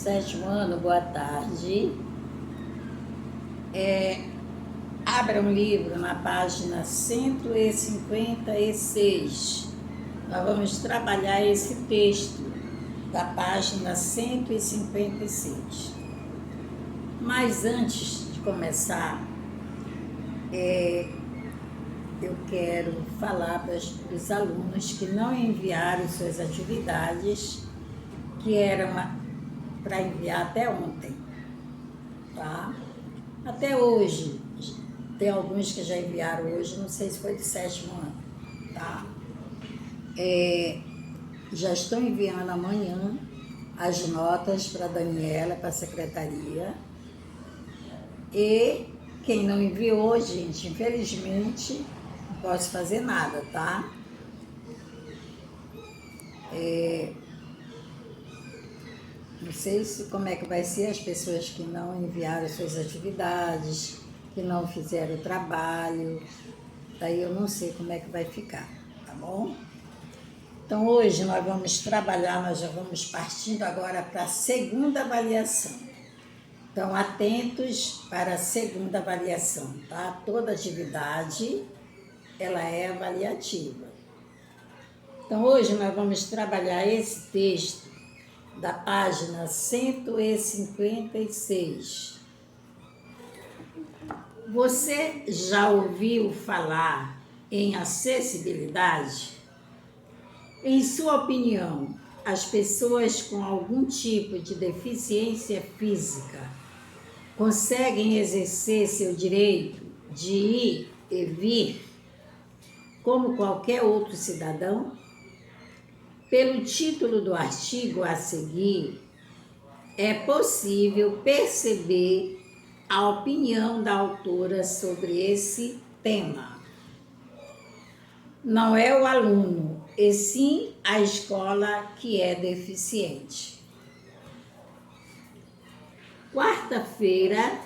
Sétimo ano, boa tarde. Abra um livro na página 156. Nós vamos trabalhar esse texto da página 156. Mas antes de começar, eu quero falar para os alunos que não enviaram suas atividades, que eram para enviar até ontem, tá? Até hoje, tem alguns que já enviaram hoje, não sei se foi do sétimo ano, tá? Já estão enviando amanhã as notas para a Daniela, para a secretaria. E quem não enviou, gente, infelizmente, não posso fazer nada, tá? Não sei como é que vai ser as pessoas que não enviaram suas atividades, que não fizeram o trabalho, daí eu não sei como é que vai ficar, tá bom? Então hoje nós vamos trabalhar, nós já vamos partindo agora para a segunda avaliação. Então atentos para a segunda avaliação, tá? Toda atividade, ela é avaliativa. Então hoje nós vamos trabalhar esse texto da página 156. Você já ouviu falar em acessibilidade? Em sua opinião, as pessoas com algum tipo de deficiência física conseguem exercer seu direito de ir e vir como qualquer outro cidadão? Pelo título do artigo a seguir, é possível perceber a opinião da autora sobre esse tema. Não é o aluno, e sim a escola que é deficiente. Quarta-feira,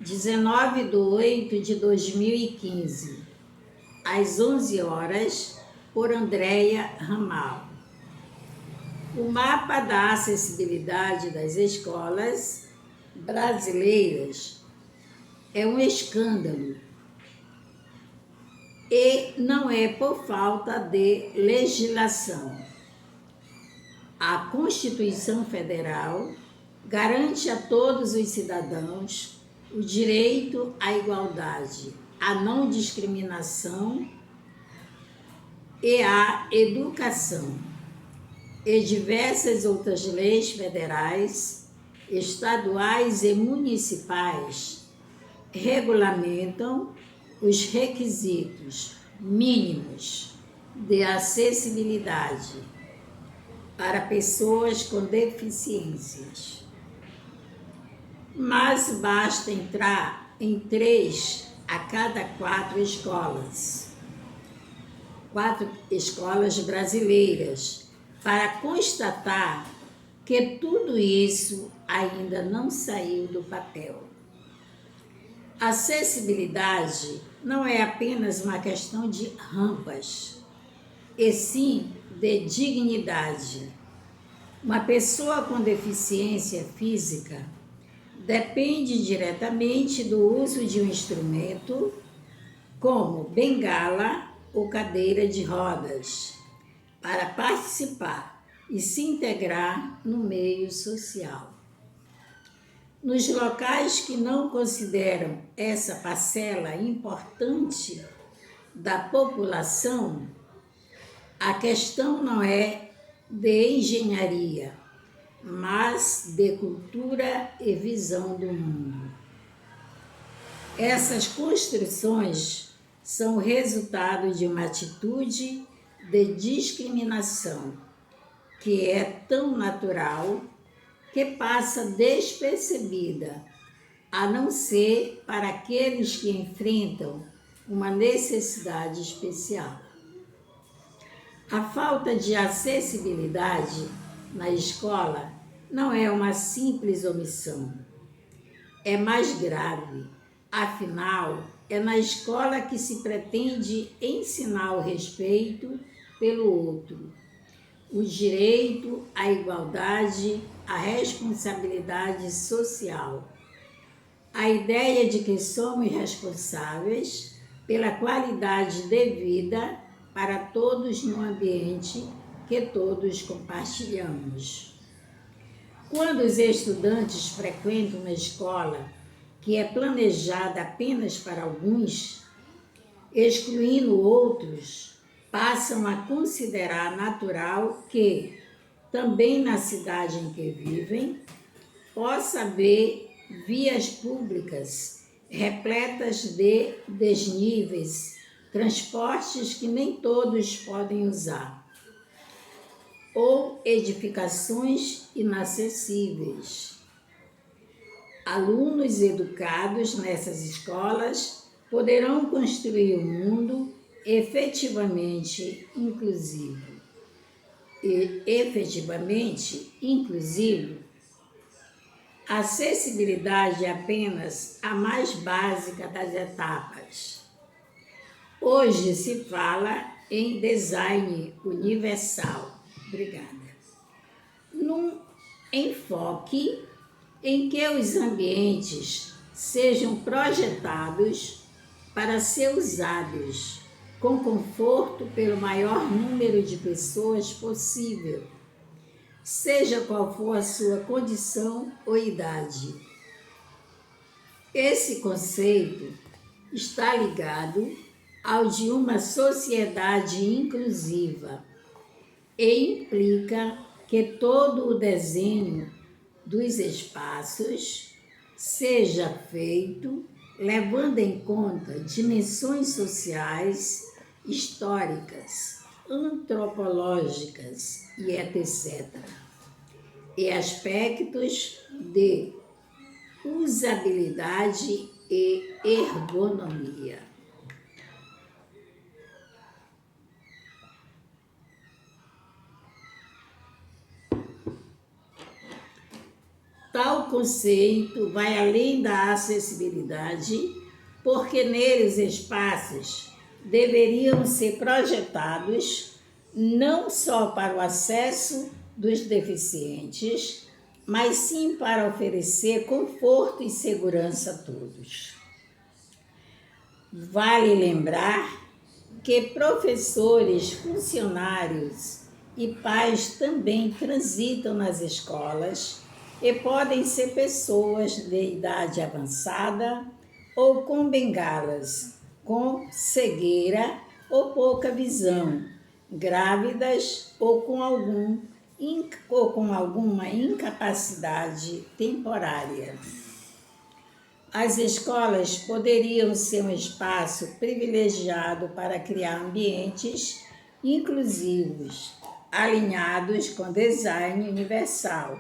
19/8/2015, às 11 horas, por Andréia Ramal. O mapa da acessibilidade das escolas brasileiras é um escândalo e não é por falta de legislação. A Constituição Federal garante a todos os cidadãos o direito à igualdade, à não discriminação e à educação. E diversas outras leis federais, estaduais e municipais regulamentam os requisitos mínimos de acessibilidade para pessoas com deficiências. Mas basta entrar em 3 a cada 4 escolas. 4 escolas brasileiras, para constatar que tudo isso ainda não saiu do papel. Acessibilidade não é apenas uma questão de rampas, e sim de dignidade. Uma pessoa com deficiência física depende diretamente do uso de um instrumento, como bengala ou cadeira de rodas, para participar e se integrar no meio social. Nos locais que não consideram essa parcela importante da população, a questão não é de engenharia, mas de cultura e visão do mundo. Essas construções são o resultado de uma atitude de discriminação, que é tão natural que passa despercebida, a não ser para aqueles que enfrentam uma necessidade especial. A falta de acessibilidade na escola não é uma simples omissão, é mais grave, afinal, é na escola que se pretende ensinar o respeito pelo outro, o direito à igualdade, a responsabilidade social. A ideia de que somos responsáveis pela qualidade de vida para todos no ambiente que todos compartilhamos. Quando os estudantes frequentam uma escola que é planejada apenas para alguns, excluindo outros, passam a considerar natural que, também na cidade em que vivem, possa haver vias públicas repletas de desníveis, transportes que nem todos podem usar, ou edificações inacessíveis. Alunos educados nessas escolas poderão construir um mundo efetivamente inclusivo. A acessibilidade é apenas a mais básica das etapas. Hoje se fala em design universal. Obrigada. Num enfoque em que os ambientes sejam projetados para ser usados com conforto pelo maior número de pessoas possível, seja qual for a sua condição ou idade. Esse conceito está ligado ao de uma sociedade inclusiva e implica que todo o desenho dos espaços seja feito levando em conta dimensões sociais, históricas, antropológicas e etc. E aspectos de usabilidade e ergonomia. Tal conceito vai além da acessibilidade, porque neles espaços deveriam ser projetados não só para o acesso dos deficientes, mas sim para oferecer conforto e segurança a todos. Vale lembrar que professores, funcionários e pais também transitam nas escolas e podem ser pessoas de idade avançada ou com bengalas, com cegueira ou pouca visão, grávidas ou com alguma incapacidade temporária. As escolas poderiam ser um espaço privilegiado para criar ambientes inclusivos, alinhados com design universal,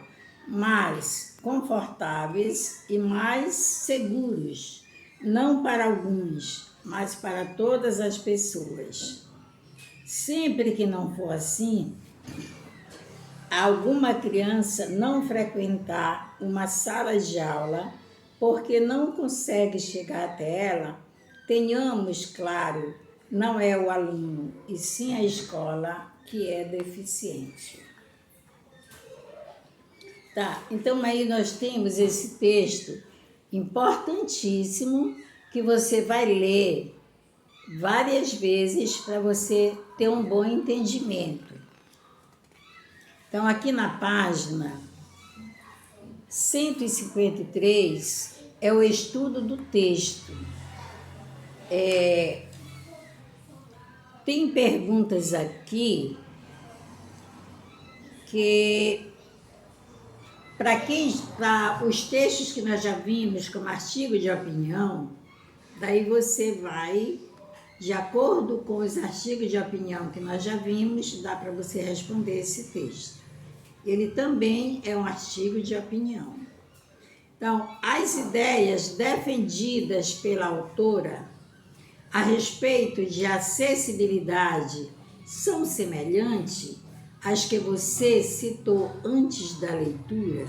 mais confortáveis e mais seguros, não para alguns, mas para todas as pessoas. Sempre que não for assim, alguma criança não frequentar uma sala de aula porque não consegue chegar até ela, tenhamos claro, não é o aluno, e sim a escola que é deficiente. Tá, então aí nós temos esse texto importantíssimo que você vai ler várias vezes para você ter um bom entendimento. Então aqui na página 153 é o estudo do texto. Tem perguntas aqui que para os textos que nós já vimos como artigo de opinião, daí você vai, de acordo com os artigos de opinião que nós já vimos, dá para você responder esse texto. Ele também é um artigo de opinião. Então, as ideias defendidas pela autora a respeito de acessibilidade são semelhantes às que você citou antes da leitura?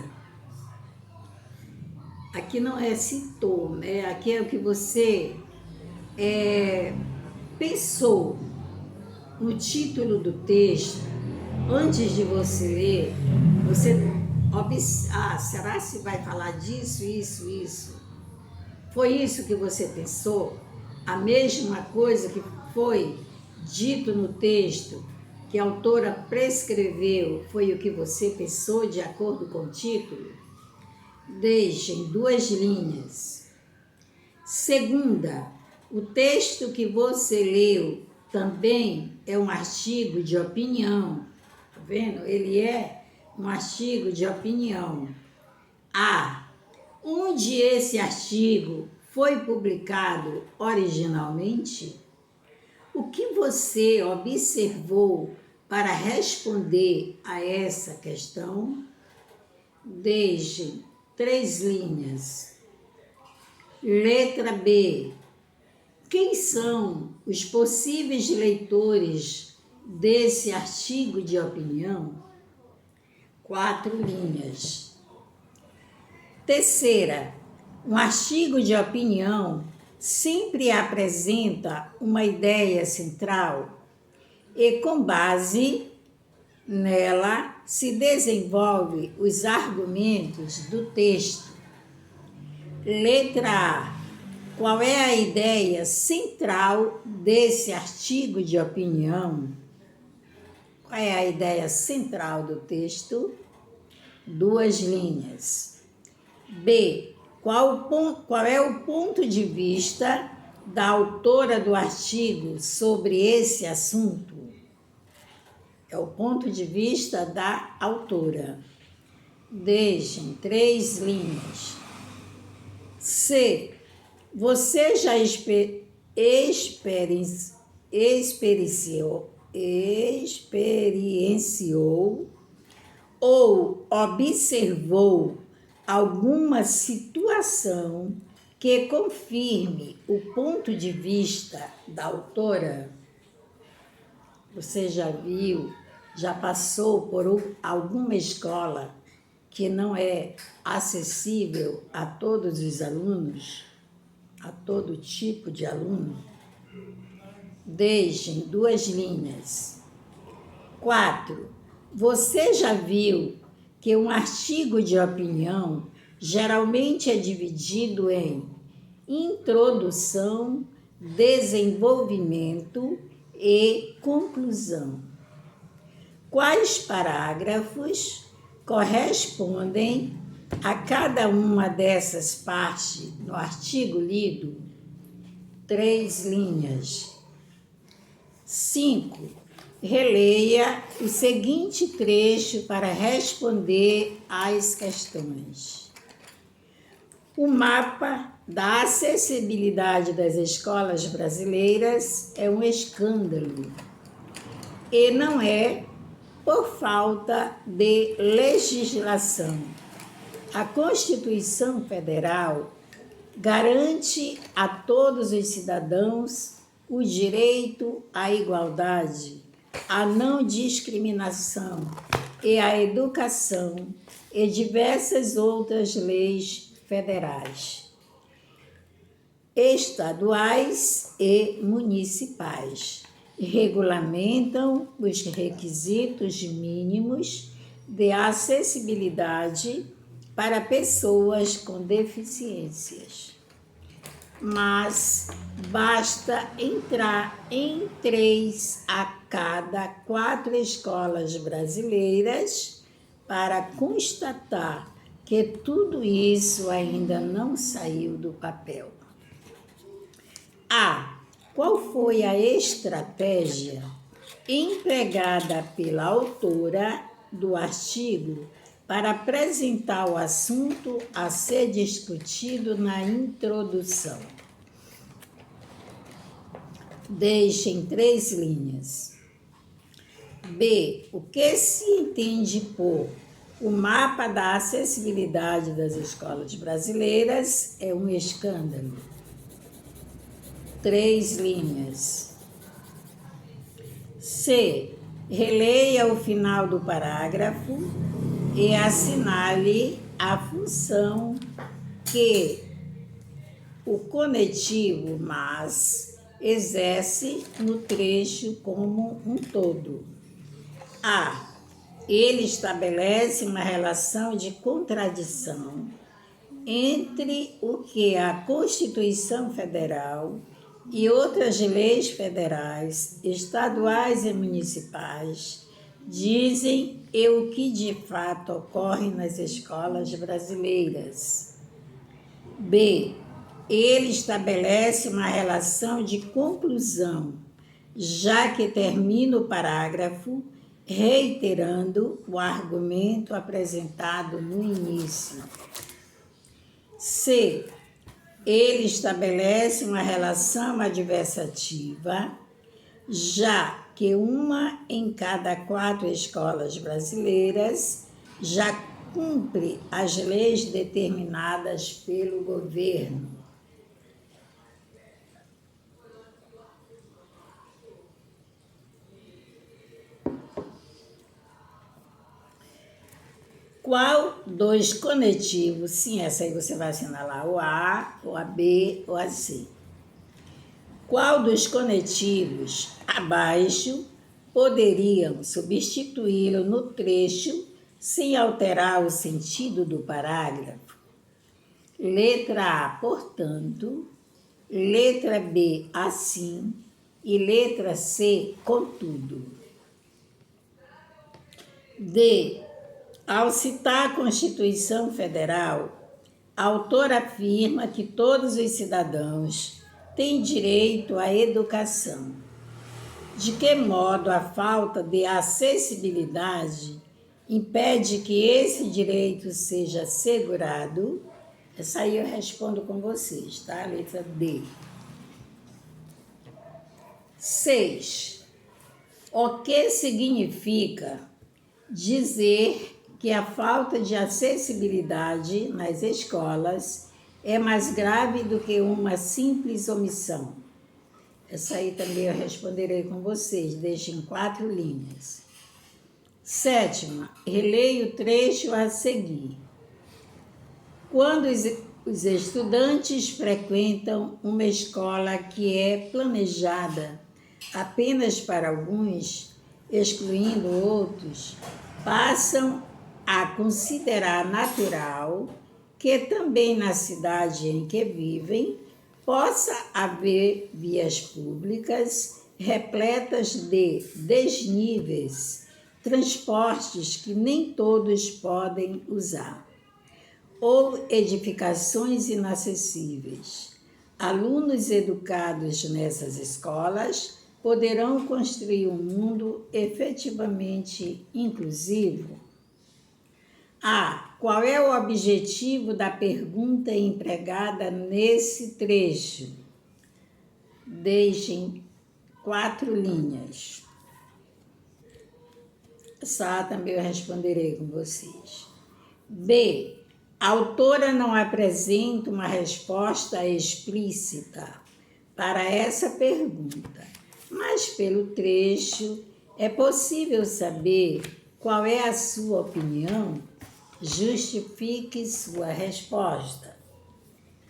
Aqui não é citou, né? Aqui é o que você pensou no título do texto. Antes de você ler, você será se vai falar disso, isso, isso? Foi isso que você pensou? A mesma coisa que foi dito no texto que a autora prescreveu foi o que você pensou de acordo com o título? Deixe em 2 linhas. Segunda, o texto que você leu também é um artigo de opinião. Tá vendo? Ele é um artigo de opinião. Onde esse artigo foi publicado originalmente? O que você observou para responder a essa questão? Deixe 3 linhas. Letra B. Quem são os possíveis leitores desse artigo de opinião? 4 linhas. Terceira, um artigo de opinião sempre apresenta uma ideia central e, com base nela, se desenvolve os argumentos do texto. Letra A. Qual é a ideia central desse artigo de opinião? Qual é a ideia central do texto? 2 linhas. B. Qual é o ponto de vista da autora do artigo sobre esse assunto? É o ponto de vista da autora. Deixem 3 linhas. C. Você já experienciou ou observou alguma situação que confirme o ponto de vista da autora? Você já viu, já passou por alguma escola que não é acessível a todos os alunos, a todo tipo de aluno? Deixem 2 linhas. 4. Você já viu que um artigo de opinião geralmente é dividido em introdução, desenvolvimento e conclusão? Quais parágrafos correspondem a cada uma dessas partes no artigo lido? 3 linhas. 5. Releia o seguinte trecho para responder às questões. O mapa da acessibilidade das escolas brasileiras é um escândalo e não é por falta de legislação. A Constituição Federal garante a todos os cidadãos o direito à igualdade, à não discriminação e à educação e diversas outras leis federais, estaduais e municipais regulamentam os requisitos mínimos de acessibilidade para pessoas com deficiências. Mas basta entrar em 3 a cada 4 escolas brasileiras para constatar que tudo isso ainda não saiu do papel. Qual foi a estratégia empregada pela autora do artigo para apresentar o assunto a ser discutido na introdução? Deixem 3 linhas. B. O que se entende por o mapa da acessibilidade das escolas brasileiras é um escândalo? 3 linhas. C. Releia o final do parágrafo e assinale a função que o conectivo mas exerce no trecho como um todo. ele estabelece uma relação de contradição entre o que a Constituição Federal e outras leis federais, estaduais e municipais dizem e o que de fato ocorre nas escolas brasileiras. B. Ele estabelece uma relação de conclusão, já que termina o parágrafo reiterando o argumento apresentado no início. C. Ele estabelece uma relação adversativa, já que uma em cada 4 escolas brasileiras já cumpre as leis determinadas pelo governo. Qual dos conetivos, sim, essa aí você vai assinalar o A, o AB ou a C. Qual dos conetivos abaixo poderiam substituí-lo no trecho sem alterar o sentido do parágrafo? Letra A, portanto, letra B, assim, e letra C, contudo. D. Ao citar a Constituição Federal, a autora afirma que todos os cidadãos têm direito à educação. De que modo a falta de acessibilidade impede que esse direito seja assegurado? Essa aí eu respondo com vocês, tá? Letra D. 6. O que significa dizer que a falta de acessibilidade nas escolas é mais grave do que uma simples omissão? Essa aí também eu responderei com vocês, deixo em 4 linhas. 7. Releia o trecho a seguir. Quando os estudantes frequentam uma escola que é planejada apenas para alguns, excluindo outros, passam a considerar natural que também na cidade em que vivem possa haver vias públicas repletas de desníveis, transportes que nem todos podem usar, ou edificações inacessíveis. Alunos educados nessas escolas poderão construir um mundo efetivamente inclusivo? A. Qual é o objetivo da pergunta empregada nesse trecho? Deixem 4 linhas. Essa A também eu responderei com vocês. B. A autora não apresenta uma resposta explícita para essa pergunta, mas pelo trecho é possível saber qual é a sua opinião. Justifique sua resposta.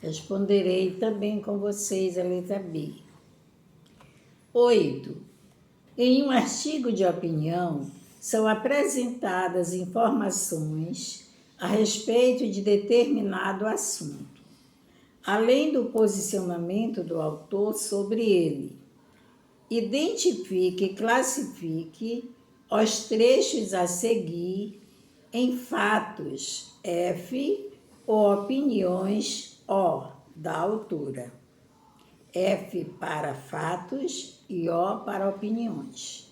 Responderei também com vocês a letra B. 8. Em um artigo de opinião, são apresentadas informações a respeito de determinado assunto, além do posicionamento do autor sobre ele. Identifique e classifique os trechos a seguir em fatos F ou opiniões O da autora. F para fatos e O para opiniões.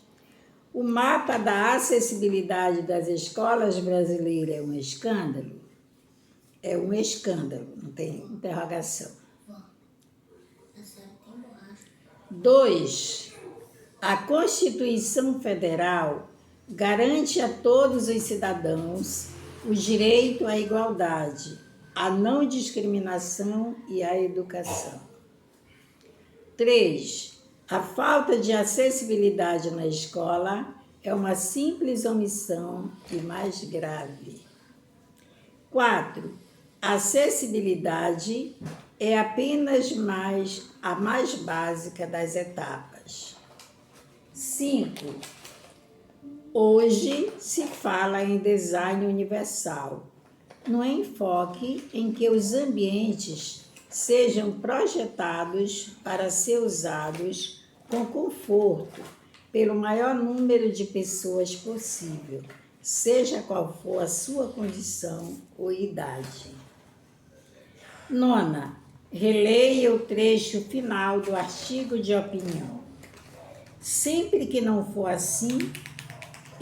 O mapa da acessibilidade das escolas brasileiras é um escândalo? É um escândalo, não tem interrogação. 2. A Constituição Federal garante a todos os cidadãos o direito à igualdade, à não discriminação e à educação. 3. A falta de acessibilidade na escola é uma simples omissão e mais grave. 4. A acessibilidade é apenas a mais básica das etapas. 5. Hoje se fala em design universal, no enfoque em que os ambientes sejam projetados para ser usados com conforto pelo maior número de pessoas possível, seja qual for a sua condição ou idade. 9. Releia o trecho final do artigo de opinião. Sempre que não for assim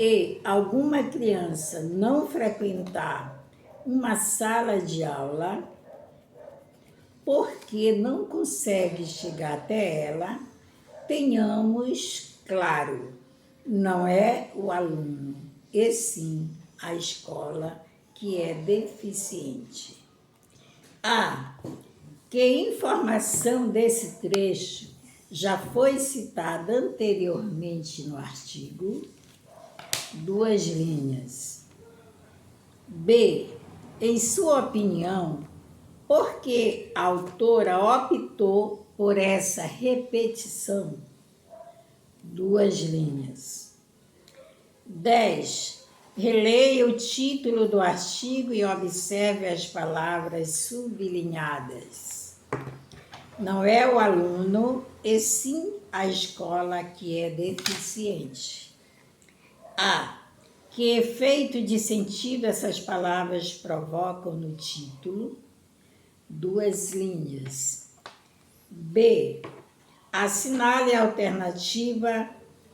e alguma criança não frequentar uma sala de aula porque não consegue chegar até ela, tenhamos claro, não é o aluno, e sim a escola que é deficiente. Que informação desse trecho já foi citada anteriormente no artigo, 2 linhas. B, em sua opinião, por que a autora optou por essa repetição? 2 linhas. 10. Releia o título do artigo e observe as palavras sublinhadas. Não é o aluno, e sim a escola que é deficiente. Que efeito de sentido essas palavras provocam no título? 2 linhas. B. Assinale a alternativa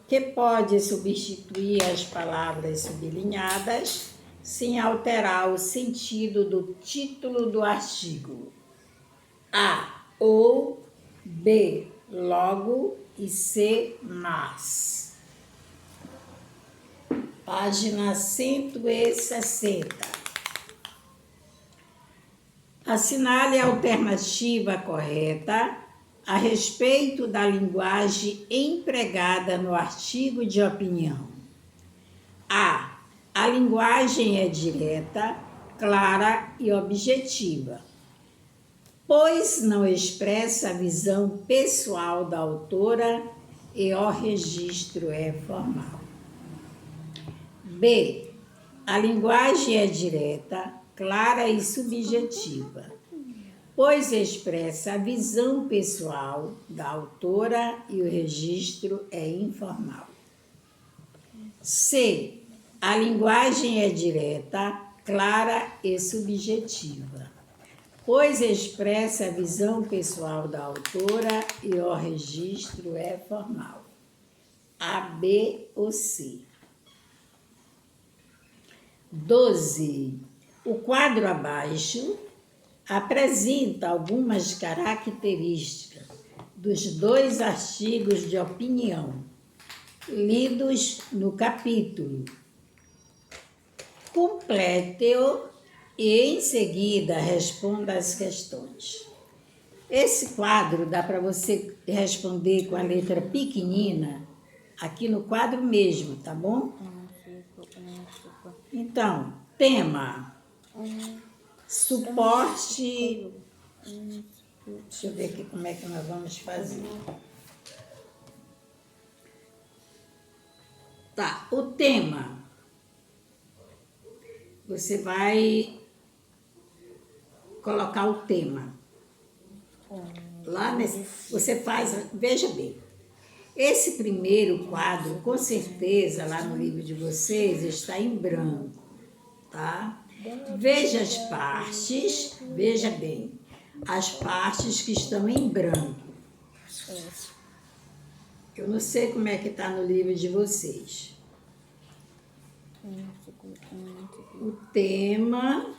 que pode substituir as palavras sublinhadas sem alterar o sentido do título do artigo. A ou B, logo, e C, mas. Página 160. Assinale a alternativa correta a respeito da linguagem empregada no artigo de opinião. A linguagem é direta, clara e objetiva, pois não expressa a visão pessoal da autora e o registro é formal. B. A linguagem é direta, clara e subjetiva, pois expressa a visão pessoal da autora e o registro é informal. C. A linguagem é direta, clara e subjetiva, pois expressa a visão pessoal da autora e o registro é formal. A, B ou C. 12. O quadro abaixo apresenta algumas características dos 2 artigos de opinião lidos no capítulo. Complete-o e, em seguida, responda as questões. Esse quadro dá para você responder com a letra pequenina aqui no quadro mesmo, tá bom? Então, tema, suporte. Deixa eu ver aqui como é que nós vamos fazer. Tá, o tema. Você vai colocar o tema. Lá nesse, você faz, veja bem, esse primeiro quadro, com certeza, lá no livro de vocês, está em branco, tá? Veja as partes, veja bem, as partes que estão em branco. Eu não sei como é que está no livro de vocês. O tema.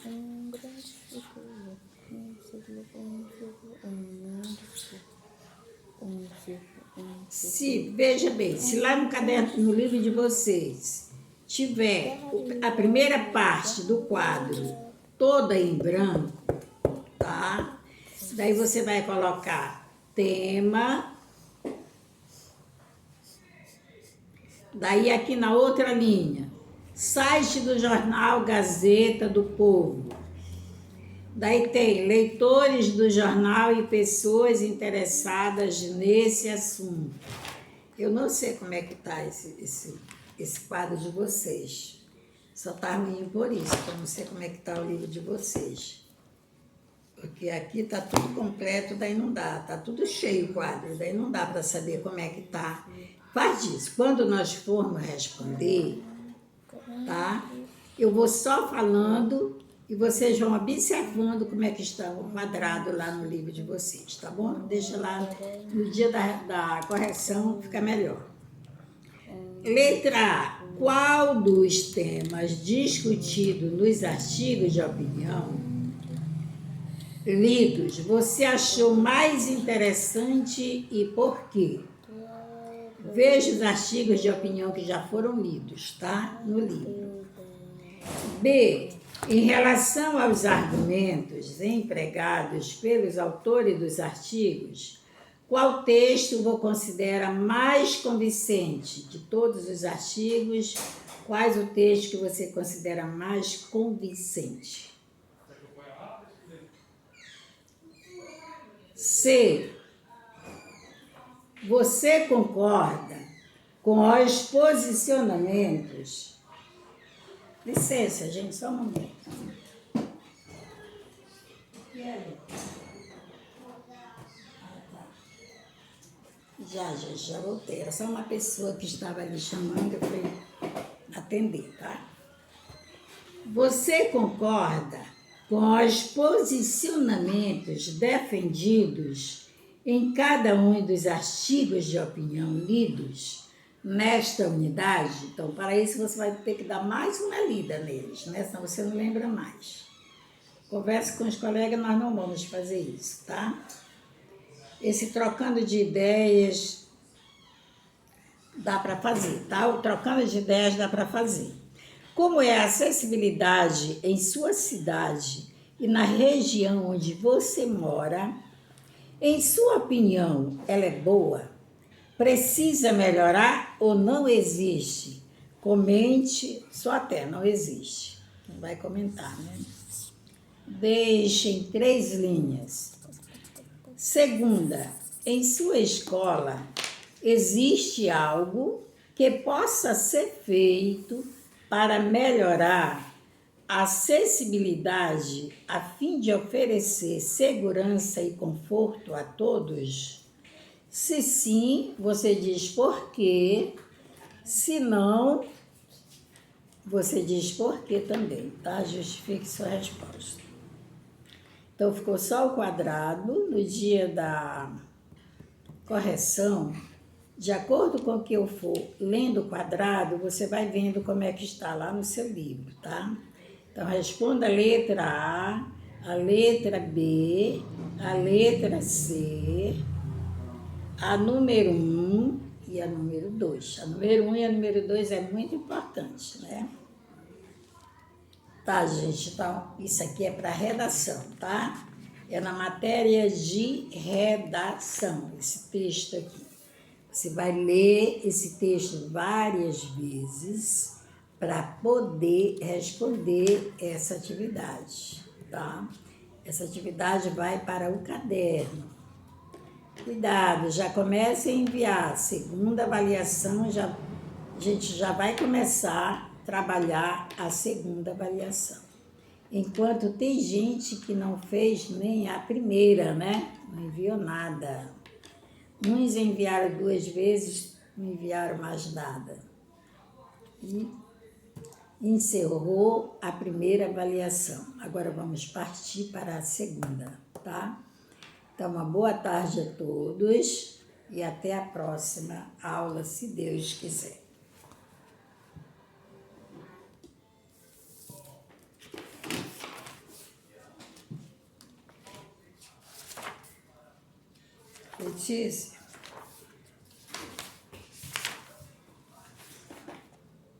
Se, veja bem, se lá no caderno, no livro de vocês, tiver a primeira parte do quadro toda em branco, tá? Daí você vai colocar tema. Daí aqui na outra linha, site do jornal Gazeta do Povo. Daí tem leitores do jornal e pessoas interessadas nesse assunto. Eu não sei como é que está esse esse quadro de vocês. Só tá ruim por isso, que eu não sei como é que tá o livro de vocês. Porque aqui tá tudo completo, daí não dá. Tá tudo cheio o quadro, daí não dá para saber como é que tá. Faz isso. Quando nós formos responder, tá? Eu vou só falando e vocês vão observando como é que está o quadrado lá no livro de vocês, tá bom? Deixa lá no dia da correção, fica melhor. Letra A. Qual dos temas discutidos nos artigos de opinião lidos você achou mais interessante e por quê? Veja os artigos de opinião que já foram lidos, tá? No livro. B. Em relação aos argumentos empregados pelos autores dos artigos, qual texto você considera mais convincente de todos os artigos? Quais o texto que você considera mais convincente? C. Você concorda com os posicionamentos? Licença, gente, só um momento. Já voltei. Era só uma pessoa que estava ali chamando, eu fui atender, tá? Você concorda com os posicionamentos defendidos em cada um dos artigos de opinião lidos nesta unidade? Então, para isso você vai ter que dar mais uma lida neles, né? Senão você não lembra mais. Converse com os colegas, nós não vamos fazer isso, tá? Esse trocando de ideias dá para fazer, tá? O trocando de ideias dá para fazer. Como é a acessibilidade em sua cidade e na região onde você mora? Em sua opinião, ela é boa? Precisa melhorar ou não existe? Comente, só até não existe. Não vai comentar, né? Deixe em 3 linhas. Segunda, em sua escola, existe algo que possa ser feito para melhorar a acessibilidade a fim de oferecer segurança e conforto a todos? Se sim, você diz por quê. Se não, você diz por quê também, tá? Justifique sua resposta. Então, ficou só o quadrado. No dia da correção, de acordo com o que eu for lendo o quadrado, você vai vendo como é que está lá no seu livro, tá? Então, responda a letra A letra B, a letra C, a número 1 e a número 2. A número 1 e a número 2 é muito importante, né? Tá, gente? Então, isso aqui é para redação, tá? É na matéria de redação, esse texto aqui. Você vai ler esse texto várias vezes para poder responder essa atividade, tá? Essa atividade vai para o caderno. Cuidado, já comece a enviar. Segunda avaliação, a gente já vai começar a trabalhar a segunda avaliação. Enquanto tem gente que não fez nem a primeira, né? Não enviou nada. Uns enviaram 2 vezes, não enviaram mais nada. E encerrou a primeira avaliação. Agora vamos partir para a segunda, tá? Então, uma boa tarde a todos e até a próxima aula, se Deus quiser. Letícia?